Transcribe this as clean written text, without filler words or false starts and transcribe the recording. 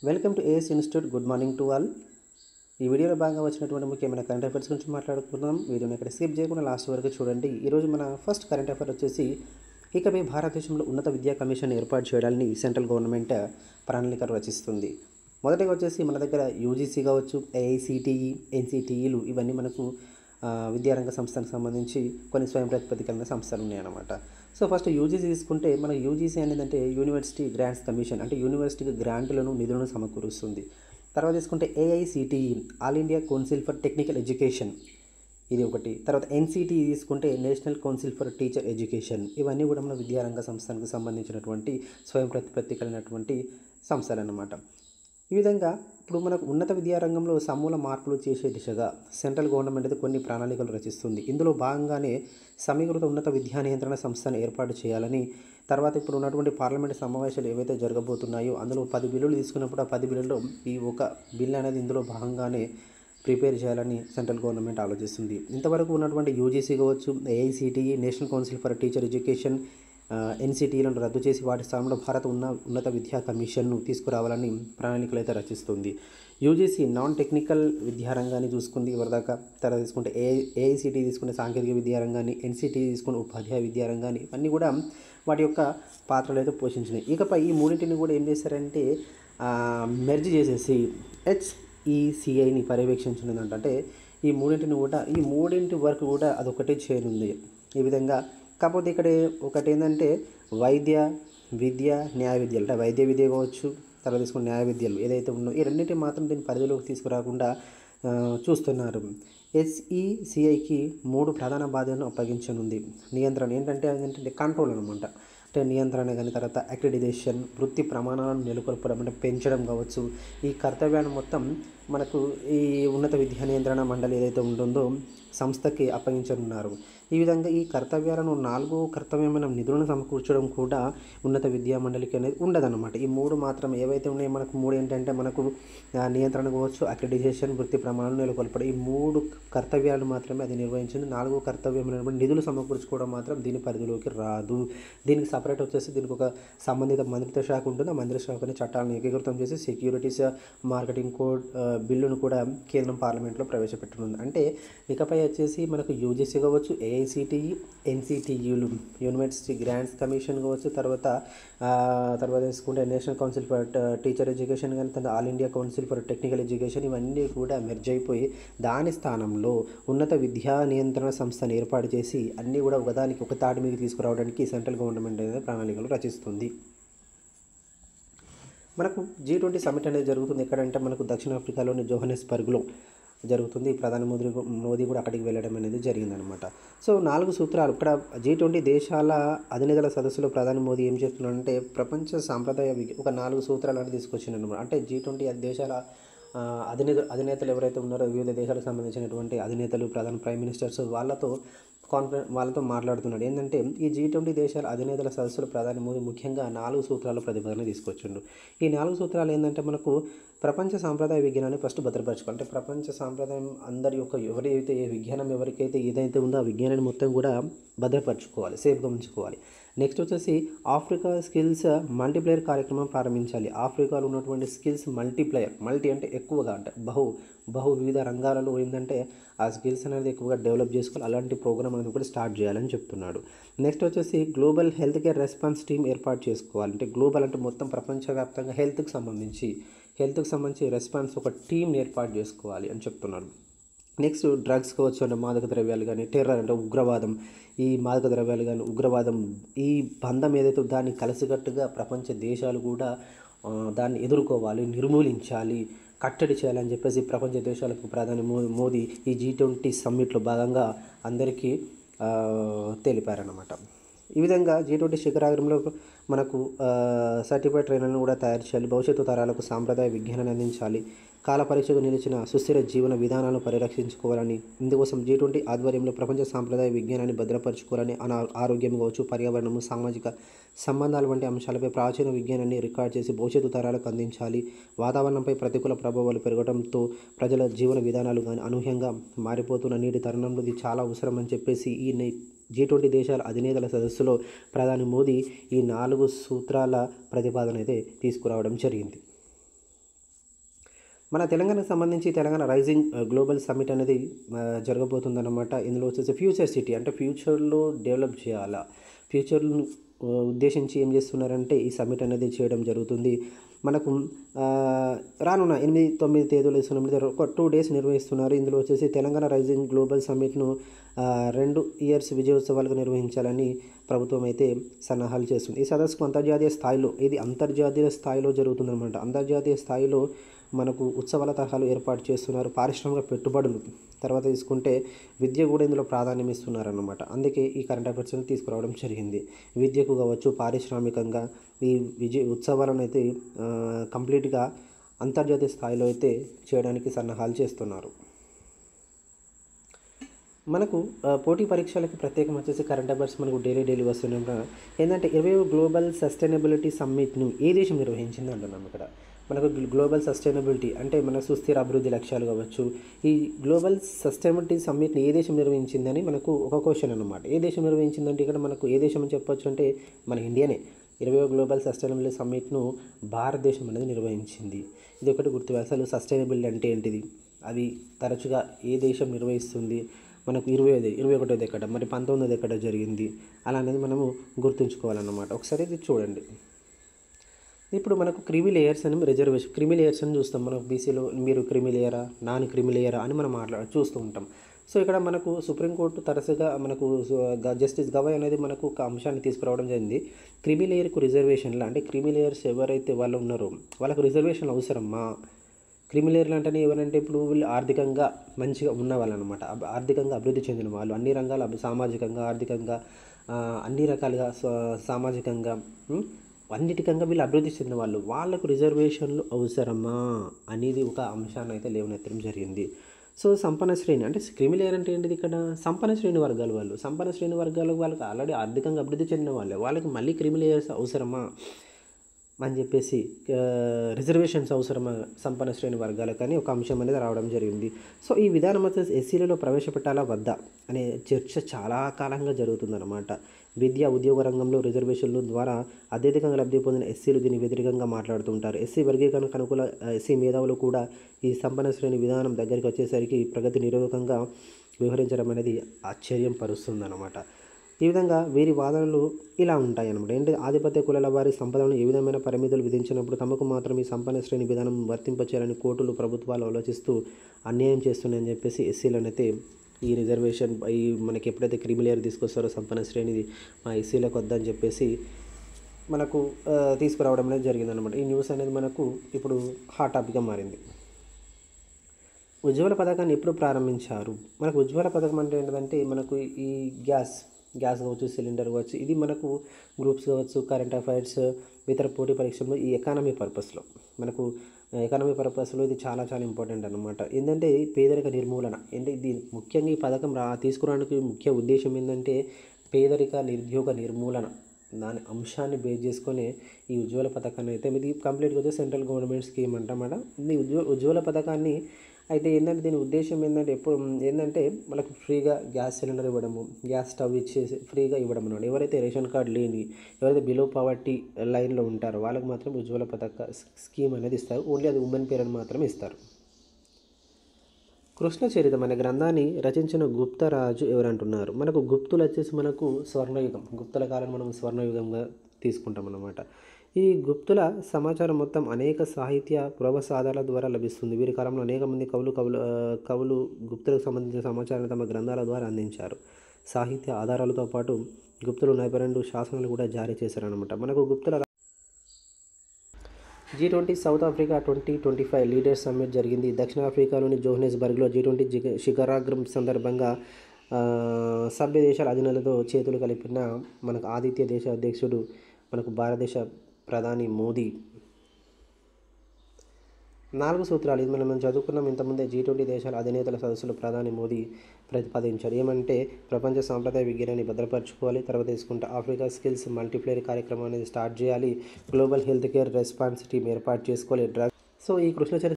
Welcome to AS institute. Good morning to all. ఈ వీడియోలో భాగంగా వచ్చినటువంటి ముఖ్యమైన కరెంట్ అఫైర్స్ గురించి మాట్లాడుకుందాం. వీడియోని ఇక్కడ స్కిప్ చేయకుండా లాస్ట్ వరకు చూడండి. ఈరోజు మన ఫస్ట్ కరెంట్ అఫైర్ వచ్చేసి ఇకపై భారతదేశంలో ఉన్నత విద్యా కమిషన్ ఏర్పాటు చేయడాన్ని సెంట్రల్ గవర్నమెంట్ ప్రణాళికలు రచిస్తుంది. మొదటగా వచ్చేసి మన దగ్గర యూజీసీ కావచ్చు, ఏఐసిటిఈ, ఎన్సిటిఈలు ఇవన్నీ మనకు విద్యారంగ సంస్థలకు సంబంధించి కొన్ని స్వయం ప్రతిపత్తికరణ సంస్థలు ఉన్నాయన్నమాట. సో ఫస్ట్ యూజీసీ తీసుకుంటే మన యూజీసీ అనేది అంటే యూనివర్సిటీ గ్రాంట్స్ కమిషన్, అంటే యూనివర్సిటీకి గ్రాంట్లను నిధులను సమకూరుస్తుంది. తర్వాత తీసుకుంటే AICTE, all India council for technical education, ఇది ఒకటి. తర్వాత ఎన్సిటిఈ తీసుకుంటే national Council for Teacher education. ఇవన్నీ కూడా మన విద్యారంగ సంస్థలకు సంబంధించినటువంటి స్వయం ప్రతిపత్తికరైనటువంటి సంస్థలు అన్నమాట. ఈ విధంగా ఇప్పుడు మనకు ఉన్నత విద్యారంగంలో సమూల మార్పులు చేసే దిశగా సెంట్రల్ గవర్నమెంట్ అయితే కొన్ని ప్రణాళికలు రచిస్తుంది. ఇందులో భాగంగానే సమీకృత ఉన్నత విద్యా నియంత్రణ సంస్థను ఏర్పాటు చేయాలని, తర్వాత ఇప్పుడు ఉన్నటువంటి పార్లమెంట్ సమావేశాలు ఏవైతే జరగబోతున్నాయో అందులో 10 బిల్లులు తీసుకున్నప్పుడు ఆ 10 బిల్లుల్లో ఈ ఒక బిల్ అనేది ఇందులో భాగంగానే ప్రిపేర్ చేయాలని సెంట్రల్ గవర్నమెంట్ ఆలోచిస్తుంది. ఇంతవరకు ఉన్నటువంటి యూజీసీ కావచ్చు, AICTE, National Council for Teacher Education, ఎన్సిటిఈలను రద్దు చేసి వాటి స్థానంలో భారత ఉన్నత విద్యా కమిషన్ను తీసుకురావాలని ప్రణాళికలు అయితే రచిస్తుంది. యూజీసీ నాన్ టెక్నికల్ విద్యారంగాన్ని చూసుకుంది ఇవరిదాకా. తర్వాత తీసుకుంటే ఏఐసిటిఈ తీసుకునే సాంకేతిక విద్యారంగాన్ని, ఎన్సిటిఈ తీసుకునే ఉపాధ్యాయ విద్యారంగాన్ని, ఇవన్నీ కూడా వాటి యొక్క పాత్రలు అయితే పోషించినాయి. ఇకపై ఈ మూడింటిని కూడా ఏం చేశారంటే మెర్జ్ చేసేసి హెచ్ఈసిఐని పర్యవేక్షించినదంట. అంటే ఈ మూడింటి వరకు కూడా అదొకటే చేయనుంది. ఈ విధంగా కాకపోతే ఇక్కడ ఒకటి ఏంటంటే వైద్య విద్య, న్యాయ విద్యలు, అంటే వైద్య విద్య కావచ్చు, తర్వాత తీసుకున్న న్యాయ విద్యలు ఏదైతే ఉన్నో ఈ రెండింటిని మాత్రం దీని పరిధిలోకి తీసుకురాకుండా చూస్తున్నారు. హెచ్ఈసిఐకి 3 ప్రధాన బాధ్యతలను అప్పగించనుంది. నియంత్రణ ఏంటంటే కంట్రోల్ అనమాట. అంటే నియంత్రణ కానీ, తర్వాత అక్రిడిటేషన్, వృత్తి ప్రమాణాలను నెలకొల్పడం, అంటే పెంచడం కావచ్చు. ఈ కర్తవ్యాన్ని మొత్తం మనకు ఈ ఉన్నత విద్యా నియంత్రణ మండలి ఏదైతే ఉంటుందో సంస్థకి అప్పగించనున్నారు. ఈ విధంగా ఈ కర్తవ్యాలను 4వ కర్తవ్యమైన నిధులను సమకూర్చడం కూడా ఉన్నత విద్యా మండలికి అనేది ఉండదన్నమాట. ఈ 3 మాత్రం ఏవైతే ఉన్నాయో మనకు 3 ఏంటంటే మనకు నియంత్రణ కావచ్చు, అక్రిడిటేషన్, వృత్తి ప్రమాణాలను నెలకొల్పడం, ఈ 3 కర్తవ్యాలు మాత్రమే అది నిర్వహించింది. 4వ కర్తవ్యమైనటువంటి నిధులు సమకూర్చుకోవడం మాత్రం దీని పరిధిలోకి రాదు. దీనికి సపరేట్ వచ్చేసి దీనికి ఒక సంబంధిత మంత్రిత్వ శాఖ ఉంటుంది. ఆ మంత్రిత్వ శాఖని చట్టాలను ఏకీకృతం చేసి సెక్యూరిటీస్ మార్కెటింగ్ కోడ్ బిల్లును కూడా కేంద్రం పార్లమెంట్లో ప్రవేశపెట్టనుంది. అంటే ఇకపై వచ్చేసి మనకు యూజీసీ కావచ్చు, ఏఐసిటిఈ, ఎన్సిటిఈలు, యూనివర్సిటీ గ్రాంట్స్ కమిషన్ కావచ్చు, తర్వాత తీసుకుంటే national Council for Teacher education కానీ, తర్వాత all India council for technical education, ఇవన్నీ కూడా మెర్జ్ అయిపోయి దాని స్థానంలో ఉన్నత విద్యా నియంత్రణ సంస్థను ఏర్పాటు చేసి అన్నీ కూడా ఒక తాటి మీద తీసుకురావడానికి సెంట్రల్ గవర్నమెంట్ అనేది ప్రణాళికలు రచిస్తుంది. మనకు G20 సమిట్ అనేది జరుగుతుంది. ఎక్కడంటే మనకు దక్షిణాఫ్రికాలోని జోహన్నెస్బర్గ్లో జరుగుతుంది. ప్రధాని మోదీ కూడా అక్కడికి వెళ్ళడం అనేది జరిగిందనమాట. సో 4 సూత్రాలు ఇక్కడ G20 దేశాల అధినేతల సదస్సులో ప్రధాని మోదీ ఏం చెప్తున్నారంటే ప్రపంచ సాంప్రదాయ ఒక 4 సూత్రాలు అనేది తీసుకొచ్చిందనమాట. అంటే G20 దేశాల అధినేతలు ఎవరైతే ఉన్నారో వివిధ దేశాలకు సంబంధించినటువంటి అధినేతలు, ప్రైమ్ మినిస్టర్స్ వాళ్ళతో మాట్లాడుతున్నాడు. ఏంటంటే ఈ G20 దేశాల అధినేతల సదస్సులో ప్రధాని మోదీ ముఖ్యంగా 4 సూత్రాల ప్రతిపాదన తీసుకొచ్చిండు. ఈ 4 సూత్రాలు ఏంటంటే మనకు ప్రపంచ సాంప్రదాయ విజ్ఞానాన్ని ఫస్ట్ భద్రపరచుకోవాలి. అంటే ప్రపంచ సాంప్రదాయం అందరి యొక్క ఎవరైతే ఏ విజ్ఞానం ఎవరికైతే ఏదైతే ఉందో ఆ విజ్ఞానాన్ని మొత్తం కూడా భద్రపరచుకోవాలి, సేఫ్గా ఉంచుకోవాలి. నెక్స్ట్ వచ్చేసి ఆఫ్రికా స్కిల్స్ మల్టీప్లేయర్ కార్యక్రమం ప్రారంభించాలి. ఆఫ్రికాలో ఉన్నటువంటి స్కిల్స్ మల్టీ అంటే ఎక్కువగా, అంటే బహు వివిధ రంగాలలో ఏంటంటే ఆ స్కిల్స్ అనేది ఎక్కువగా డెవలప్ చేసుకోవాలి. అలాంటి ప్రోగ్రామ్ అనేది కూడా స్టార్ట్ చేయాలని చెప్తున్నాడు. నెక్స్ట్ వచ్చేసి global health care response team ఏర్పాటు చేసుకోవాలి. అంటే గ్లోబల్ అంటే మొత్తం ప్రపంచవ్యాప్తంగా హెల్త్కి సంబంధించి రెస్పాన్స్ ఒక టీంని ఏర్పాటు చేసుకోవాలి అని చెప్తున్నాడు. నెక్స్ట్ డ్రగ్స్ కావచ్చు, అంటే మాదక ద్రవ్యాలు కానీ, టెర్రర్ అంటే ఉగ్రవాదం, ఈ మాదక ద్రవ్యాలు కానీ ఉగ్రవాదం ఈ బంధం ఏదైతే దాన్ని కలిసికట్టుగా ప్రపంచ దేశాలు కూడా దాన్ని ఎదుర్కోవాలి, నిర్మూలించాలి, కట్టడి చేయాలని చెప్పేసి ప్రపంచ దేశాలకు ప్రధాని మోదీ ఈ G20 సమ్మిట్లో భాగంగా అందరికీ తెలిపారన్నమాట. ఈ విధంగా G20 శిఖరాగ్రంలో మనకు సర్టిఫైడ్ ట్రైనర్లను కూడా తయారు చేయాలి. భవిష్యత్తు తరాలకు సాంప్రదాయ విజ్ఞానాన్ని అందించాలి. కాల పరీక్షకు నిలిచిన సుస్థిర జీవన విధానాలను పరిరక్షించుకోవాలని, ఇందుకోసం G20 ఆధ్వర్యంలో ప్రపంచ సాంప్రదాయ విజ్ఞానాన్ని భద్రపరచుకోవాలని, ఆరోగ్యం కావచ్చు, పర్యావరణము, సామాజిక సంబంధాలు వంటి అంశాలపై ప్రాచీన విజ్ఞానాన్ని రికార్డ్ చేసి భవిష్యత్తు తరాలకు అందించాలి. వాతావరణంపై ప్రతికూల ప్రభావాలు పెరగడంతో ప్రజల జీవన విధానాలు కానీ అనూహ్యంగా మారిపోతున్న నేటి తరుణంలో ఇది చాలా అవసరం అని చెప్పేసి ఈ G20 దేశాల అధినేతల సదస్సులో ప్రధాని మోదీ ఈ 4 సూత్రాల ప్రతిపాదన అయితే తీసుకురావడం జరిగింది. మన తెలంగాణకు సంబంధించి తెలంగాణ రైజింగ్ గ్లోబల్ సమ్మిట్ అనేది జరగబోతుందన్నమాట. ఇందులో వచ్చేసి ఫ్యూచర్ సిటీ అంటే ఫ్యూచర్లో డెవలప్ చేయాలా, ఫ్యూచర్ను ఉద్దేశించి ఏం చేస్తున్నారంటే ఈ సమ్మిట్ అనేది చేయడం జరుగుతుంది. మనకు రానున్న 8-9 తేదీలు ఇస్తున్నారు, ఒక 2 days నిర్వహిస్తున్నారు. ఇందులో వచ్చేసి తెలంగాణ రైజింగ్ గ్లోబల్ సమ్మిట్ను 2 years విజయోత్సవాలుగా నిర్వహించాలని ప్రభుత్వం అయితే సన్నాహాలు చేస్తుంది. ఈ సదస్సుకు అంతర్జాతీయ స్థాయిలో, ఇది అంతర్జాతీయ స్థాయిలో జరుగుతుందన్నమాట. అంతర్జాతీయ స్థాయిలో మనకు ఉత్సవాల తరహాలు ఏర్పాటు చేస్తున్నారు. పారిశ్రామిక పెట్టుబడులు, తర్వాత తీసుకుంటే విద్య కూడా ఇందులో ప్రాధాన్యం ఇస్తున్నారన్నమాట. అందుకే ఈ కరెంట్ అఫైర్స్ని తీసుకురావడం జరిగింది. విద్యకు కావచ్చు, పారిశ్రామికంగా ఈ ఉత్సవాలను అయితే కంప్లీట్గా అంతర్జాతీయ స్థాయిలో అయితే చేయడానికి సన్నాహాలు చేస్తున్నారు. మనకు పోటీ పరీక్షలకి ప్రత్యేకం వచ్చేసి కరెంట్ అఫైర్స్ మనకు డైలీ వస్తున్నాం. ఏంటంటే 20వ గ్లోబల్ సస్టైనబిలిటీ సమ్మిట్ను ఏ దేశం నిర్వహించింది అంటున్నాం. ఇక్కడ మనకు గ్లోబల్ సస్టైనబిలిటీ అంటే మన సుస్థిర అభివృద్ధి లక్ష్యాలు కావచ్చు. ఈ గ్లోబల్ సస్టైనబిలిటీ సమ్మిట్ని ఏ దేశం నిర్వహించిందని మనకు ఒక క్వశ్చన్ అన్నమాట. ఏ దేశం నిర్వహించిందంటే ఇక్కడ మనకు ఏ దేశం అని చెప్పొచ్చు అంటే మన ఇండియానే. 20వ గ్లోబల్ సస్టైనబిలిటీ సమ్మిట్ను భారతదేశం అనేది నిర్వహించింది. ఇది ఒకటి గుర్తు. అసలు సస్టైనబిలిటీ అంటే ఏంటిది, అది తరచుగా ఏ దేశం నిర్వహిస్తుంది, మనకు 21వ ఎక్కడ, మరి 19వ ఎక్కడ జరిగింది, అలా అనేది మనము గుర్తుంచుకోవాలన్నమాట. ఒకసారి ఇది చూడండి. ఇప్పుడు మనకు క్రిమి లేయర్స్ అని రిజర్వేషన్, క్రిమి లేయర్స్ అని చూస్తాం. మనకు బీసీలో మీరు క్రిమి లేయరా, నాన్ క్రిమి లేయరా అని మనం చూస్తూ ఉంటాం. సో ఇక్కడ మనకు సుప్రీంకోర్టు తరచుగా మనకు జస్టిస్ గవాయ్ అనేది మనకు ఒక అంశాన్ని తీసుకురావడం జరిగింది. క్రిమి లేయర్కు రిజర్వేషన్లు అంటే క్రిమి లేయర్స్ ఎవరైతే వాళ్ళు ఉన్నారో వాళ్ళకు రిజర్వేషన్లు అవసరమా? క్రిమి లేయర్లు అంటేనే ఎవరంటే ఇప్పుడు వీళ్ళు ఆర్థికంగా మంచిగా ఉన్న వాళ్ళు అనమాట. ఆర్థికంగా అభివృద్ధి చెందిన వాళ్ళు, అన్ని రంగాల సామాజికంగా, ఆర్థికంగా, అన్ని రకాలుగా సామాజికంగా అన్నిటికంగా వీళ్ళు అభివృద్ధి చెందిన వాళ్ళు, వాళ్ళకు రిజర్వేషన్లు అవసరమా అనేది ఒక అంశాన్ని అయితే లేవనెత్తడం జరిగింది. సో సంపన్న శ్రేణి అంటే క్రిమి లేయర్ అంటే ఏంటిది, ఇక్కడ సంపన్న శ్రేణి వర్గాల వాళ్ళు, సంపన్న శ్రేణి వర్గాల వాళ్ళకి ఆల్రెడీ ఆర్థికంగా అభివృద్ధి చెందిన వాళ్ళే, వాళ్ళకి మళ్ళీ క్రిమి లేయర్స్ అవసరమా అని చెప్పేసి రిజర్వేషన్స్ అవసరమా సంపన్న శ్రేణి వర్గాలకు అని ఒక అంశం అనేది రావడం జరిగింది. సో ఈ విధానం వచ్చేసి ఎస్సీలలో ప్రవేశపెట్టాలా వద్దా అనే చర్చ చాలా కాలంగా జరుగుతుందన్నమాట. విద్య, ఉద్యోగ రంగంలో రిజర్వేషన్ల ద్వారా అత్యధికంగా లబ్ధి పొందిన ఎస్సీలు దీన్ని వ్యతిరేకంగా మాట్లాడుతుంటారు. ఎస్సీ వర్గీకరణకు అనుకూల ఎస్సీ మేధావులు కూడా ఈ సంపన్న శ్రేణి విధానం దగ్గరికి వచ్చేసరికి ప్రగతి నిరోధకంగా వ్యవహరించడం అనేది ఆశ్చర్యం పరుస్తుందన్నమాట. ఈ విధంగా వీరి వాదనలు ఇలా ఉంటాయి అన్నమాట. ఏంటి, ఆధిపత్య కులాల వారి సంపదలను ఏ విధమైన పరిమితులు విధించినప్పుడు తమకు మాత్రం ఈ సంపన్న శ్రేణి విధానం వర్తింపచేయాలని కోర్టులు, ప్రభుత్వాలు ఆలోచిస్తూ అన్యాయం చేస్తున్నాయని చెప్పేసి ఎస్సీలను అయితే ఈ రిజర్వేషన్ ఈ మనకి ఎప్పుడైతే క్రిమి లేయర్ తీసుకొస్తారో సంపన్న శ్రేణిది మా ఎస్సీలకు వద్దని చెప్పేసి మనకు తీసుకురావడం అనేది జరిగిందనమాట. ఈ న్యూస్ అనేది మనకు ఇప్పుడు హాట్ టాపిక్గా మారింది. ఉజ్వల పథకాన్ని ఎప్పుడు ప్రారంభించారు? మనకు ఉజ్వల పథకం అంటే ఏంటంటే మనకు ఈ గ్యాస్ కావచ్చు, సిలిండర్ కావచ్చు, ఇది మనకు గ్రూప్స్ కావచ్చు, కరెంట్ అఫైర్స్, ఇతర పోటీ పరీక్షల్లో ఈ ఎకానమీ పర్పస్లో ఇది చాలా ఇంపార్టెంట్ అనమాట. ఏంటంటే పేదరిక నిర్మూలన. అంటే ఇది ముఖ్యంగా ఈ పథకం తీసుకురావడానికి ముఖ్య ఉద్దేశం ఏంటంటే పేదరిక, నిరుద్యోగ నిర్మూలన. దాని అంశాన్ని బేస్ చేసుకొని ఈ ఉజ్వల పథకాన్ని అయితే ఇది కంప్లీట్గా వచ్చే సెంట్రల్ గవర్నమెంట్ స్కీమ్ అంటామాట. ఈ ఉజ్వల పథకాన్ని అయితే ఏంటంటే దీని ఉద్దేశం ఏంటంటే ఏంటంటే మనకు ఫ్రీగా గ్యాస్ సిలిండర్ ఇవ్వడము, గ్యాస్ స్టవ్ ఇచ్చేసి ఫ్రీగా ఇవ్వడం అన్నమాట. ఎవరైతే రేషన్ కార్డు లేని, ఎవరైతే బిలో పావర్టీ లైన్లో ఉంటారో వాళ్ళకి మాత్రం ఉజ్వల పథక స్కీమ్ అనేది ఇస్తారు. ఓన్లీ అది ఉమెన్ పేరెంట్ మాత్రమే ఇస్తారు. కృష్ణ చరితం అనే గ్రంథాన్ని రచించిన గుప్తరాజు ఎవరంటున్నారు? మనకు గుప్తులు వచ్చేసి మనకు స్వర్ణయుగం, గుప్తుల కాలం మనం స్వర్ణయుగంగా తీసుకుంటాం అన్నమాట. ఈ గుప్తుల సమాచారం మొత్తం అనేక సాహిత్య పురావస్థాధారాల ద్వారా లభిస్తుంది. వీరి కాలంలో అనేక మంది కవులు గుప్తులకు సంబంధించిన సమాచారాన్ని తమ గ్రంథాల ద్వారా అందించారు. సాహిత్య ఆధారాలతో పాటు గుప్తులు 42 శాసనాలు కూడా జారీ చేశారనమాట. మనకు గుప్తుల G20 south Africa 2025 leaders summit జరిగింది. దక్షిణాఫ్రికాలోని జోహెన్స్బర్గ్లో G20 శిఖరాగ్రం సందర్భంగా సభ్య దేశాల అధినేతలతో చేతులు కలిపిన మనకు ఆతిథ్య దేశ అధ్యక్షుడు మనకు భారతదేశ ప్రధాని మోదీ. 4 సూత్రాలు ఇది మనం చదువుకున్నాం ఇంతకుముందే. G20 దేశాల అధినేతల సదస్సులో ప్రధాని మోదీ ప్రతిపాదించారు. ఏమంటే ప్రపంచ సాంప్రదాయ విజ్ఞానాన్ని భద్రపరచుకోవాలి, తర్వాత తీసుకుంటే ఆఫ్రికా స్కిల్స్ మల్టీప్లేయర్ కార్యక్రమం అనేది స్టార్ట్ చేయాలి, global health care response team ఏర్పాటు చేసుకోవాలి, డ్రగ్. సో ఈ కృష్ణ చరిత్ర